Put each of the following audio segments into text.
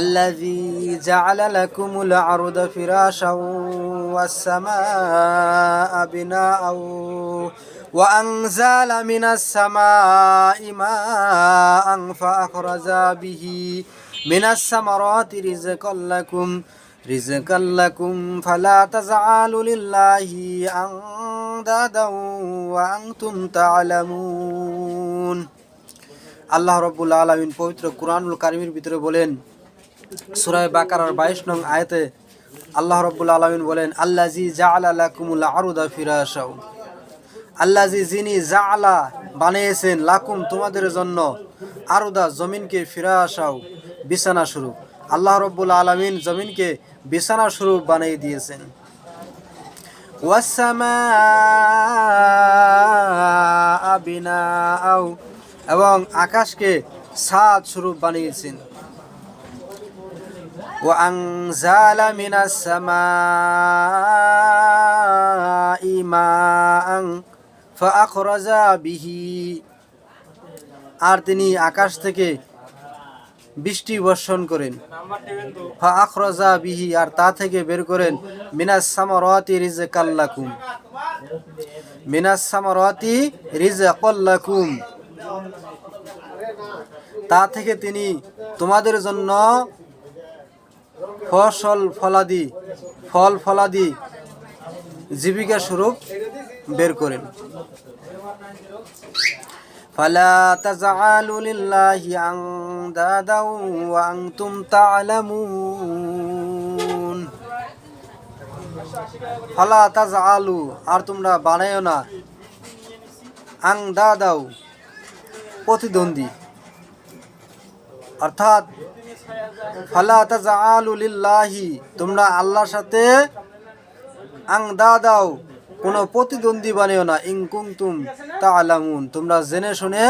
الذي جعل لكم الأرض فراشا والسماء بناء وأنزل من السماء ماء فأخرج به من الثمرات رزقا لكم فلا تجعلوا لله أندادا وأنتم تعلمون। আল্লাহ রাব্বুল আলামিন পবিত্র কুরআনুল কারীমের ভিতরে বলেন, সূরা বাকারার 22 নং আয়াতে আল্লাহ রাব্বুল আলামিন বলেন, আল্লাযী জাআলা লাকুমুল আরদা ফিরাশা, আল্লাযী যিনি জাআলা বানিয়েছেন, লাকুম তোমাদের জন্য, আরদা জমিনকে, ফিরাশাও বিছানা স্বরূপ। আল্লাহ রাব্বুল আলামিন জমিনকে বিছানা স্বরূপ বানিয়ে দিয়েছেন। ওয়াসসামাআ বিনাআও, এবং আকাশকে ছাদ স্বরূপ বানিয়েছেন। ওয়ানজালা মিনাস সামাই মাআন ফাআখরাজা বিহি, আর তিনি আকাশ থেকে বৃষ্টি বর্ষণ করেন। ফাআখরাজা বিহি, আর তা থেকে বের করেন, মিনাস সামারাতি রিজকাল লাকুম, মিনাস সামারাতি রিজকাল লাকুম, তা থেকে তিনি তোমাদের জন্য ফল ফলাদি জীবিকা স্বরূপ বের করেন। ফালা তাজআলু লিল্লাহি আনদাদা ওয়া আনতুম তা'লামুন। ফালা তাজআলু, আর তোমরা বানায়ো না, আনদাদাও প্রতিদ্বন্দ্বী, অর্থাৎ ফালা তাজআলু লিল্লাহি, তোমরা আল্লাহর সাথে, আনদাদাও কোনো প্রতিদ্বন্দ্বী বানিও না, ইন কুনতুম তা'লামুন, তোমরা জেনে শুনে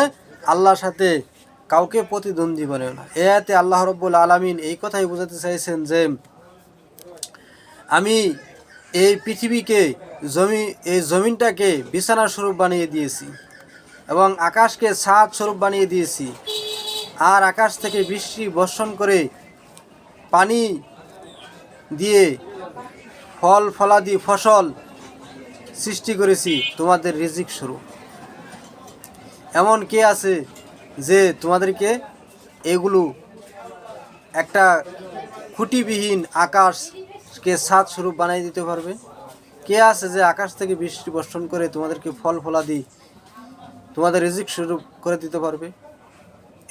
আল্লাহর সাথে কাউকে প্রতিদ্বন্দ্বী বানিও না। এই আয়াতে আল্লাহ রাব্বুল আলামিন এই কথাই বোঝাতে চাইছেন যে আমি এই পৃথিবীকে, এই জমিনটাকে বিছানা স্বরূপ বানিয়ে দিয়েছি এবং আকাশকে ছাদ স্বরূপ বানিয়ে দিয়েছি, আর আকাশ থেকে বৃষ্টি বর্ষণ করে পানি দিয়ে ফলাদি ফসল সৃষ্টি করেছি তোমাদের রিজিক স্বরূপ। এমন কে আছে যে তোমাদেরকে এগুলো একটা খুঁটিবিহীন আকাশকে ছাদ স্বরূপ বানিয়ে দিতে পারবে? কে আছে যে আকাশ থেকে বৃষ্টি বর্ষণ করে তোমাদেরকে ফলাদি তোমাদের রিজিক স্বরূপ করে দিতে পারবে?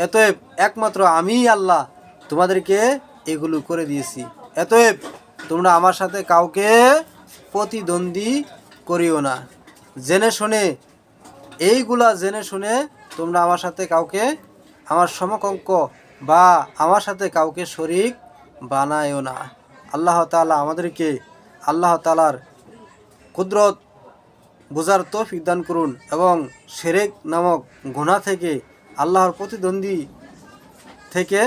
এতএব একমাত্র আমিই আল্লাহ তোমাদেরকে এগুলো করে দিয়েছি। এতএব তোমরা আমার সাথে কাউকে প্রতিদ্বন্দ্বী করিও না। জেনে শুনে তোমরা আমার সাথে কাউকে, আমার সমকক্ষ বা আমার সাথে কাউকে শরীক বানায়ও না। আল্লাহ তাআলা আমাদেরকে আল্লাহ তাআলার কুদরত বোঝার তৌফিক দান করুন এবং শিরক নামক গুনাহ থেকে, আল্লাহর প্রতিদ্বন্দ্বী থেকে,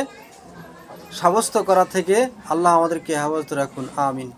সাব্যস্ত করা থেকে আল্লাহ আমাদেরকে হেফাজত রাখুন। আমিন।